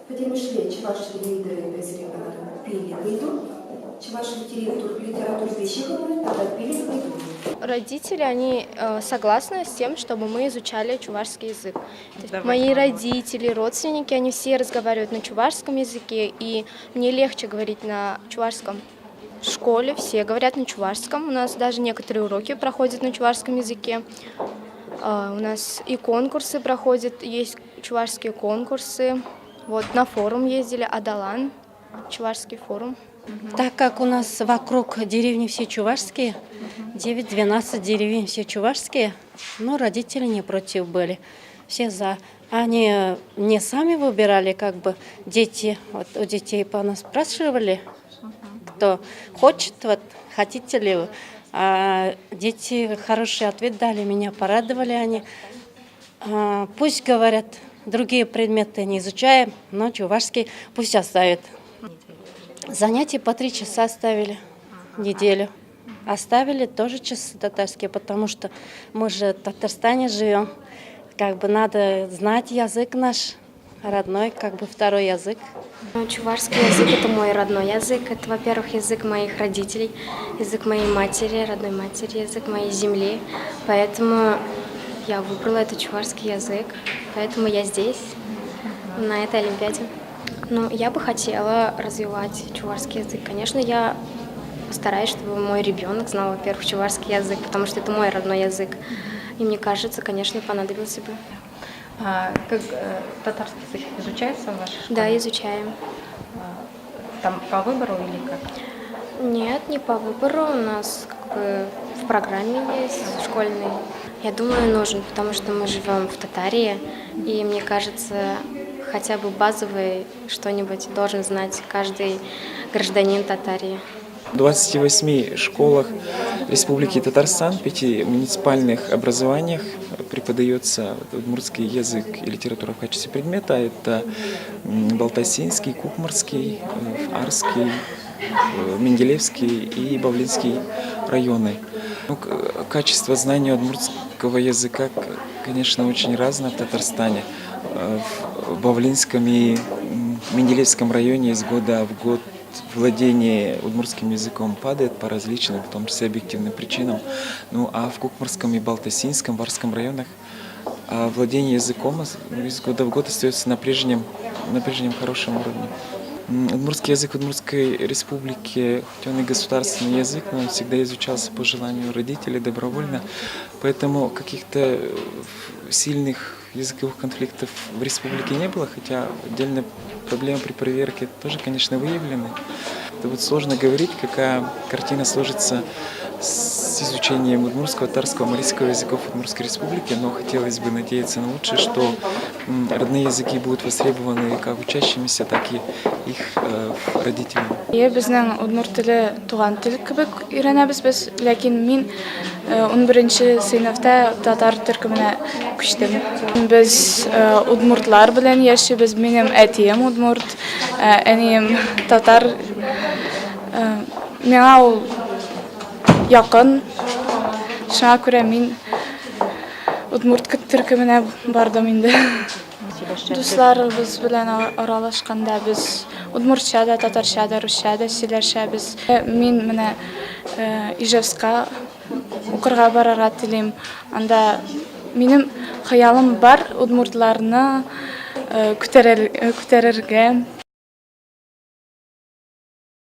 Потому что чуваш лидеры пили выйду, чуваш литературу пищи говорят, тогда пили выйду. Родители, они согласны с тем, чтобы мы изучали чувашский язык. То есть мои родители, родственники, они все разговаривают на чувашском языке, и мне легче говорить на чувашском. В школе все говорят на чувашском, у нас даже некоторые уроки проходят на чувашском языке. У нас и конкурсы проходят, есть чувашские конкурсы. Вот на форум ездили, Адалан, чувашский форум. Так как у нас вокруг деревни все чувашские, 9-12 деревень все чувашские, но родители не против были, все за. Они не сами выбирали, как бы дети, вот у детей по нас спрашивали, кто хочет, вот хотите ли вы. А дети хороший ответ дали, меня порадовали они. Пусть говорят, другие предметы не изучаем, но чувашский пусть оставят. Занятия по 3 часа оставили в неделю. Оставили тоже часы татарские, потому что мы же в Татарстане живем. Как бы надо знать язык наш, родной, как бы второй язык. Чувашский язык – это мой родной язык. Это, во-первых, язык моих родителей, язык моей матери, родной матери, язык моей земли. Поэтому я выбрала этот чувашский язык, поэтому я здесь, на этой олимпиаде. Ну, я бы хотела развивать чувашский язык. Конечно, я стараюсь, чтобы мой ребенок знал, во-первых, чувашский язык, потому что это мой родной язык. И мне кажется, конечно, понадобился бы. Как татарский язык изучается в вашей школе? Да, изучаем. Там по выбору или как? Нет, не по выбору. У нас как бы в программе есть школьный. Я думаю, нужен, потому что мы живем в Татарии, и мне кажется, хотя бы базовый что-нибудь должен знать каждый гражданин Татарии. В 28 школах Республики Татарстан, 5 муниципальных образованиях преподается удмуртский язык и литература в качестве предмета. Это Балтасинский, Кукмарский, Арский, Менделеевский и Бавлинский районы. Качество знания удмуртского языка, конечно, очень разное в Татарстане. В Бавлинском и Менделеевском районе из года в год владение удмуртским языком падает по различным, в том числе объективным причинам. Ну а в Кукмарском и Балтасинском, Варском районах владение языком из года в год остается на прежнем хорошем уровне. Удмуртский язык в Удмуртской республике, хоть он и государственный язык, но он всегда изучался по желанию родителей добровольно. Поэтому каких-то сильных языковых конфликтов в республике не было, хотя отдельные проблемы при проверке тоже, конечно, выявлены. Это вот сложно говорить, какая картина сложится с изучением удмуртского, татарского, марийского языков Удмуртской республики, но хотелось бы надеяться на лучшее, что родные языки будут востребованы как учащимися, так и их родителями. Безнең удмурт теле туган тел кебек өйрәнәбез без, ләкин мин 11нче сыйныфта татар төркеменә күчтем. Без удмуртлар белән яшибез, минем әтием удмурт, әнием татар. Миңа ул якын. Шуңа күрә мин удмурт төркеменә бардым инде. Дусларыбыз белән аралашканда без удмуртча да, татарча да, русча да сөйләшәбез. Мин менә Ижевска укырга барырга телим. Анда минем хыялым бар удмуртларны күтәрергә.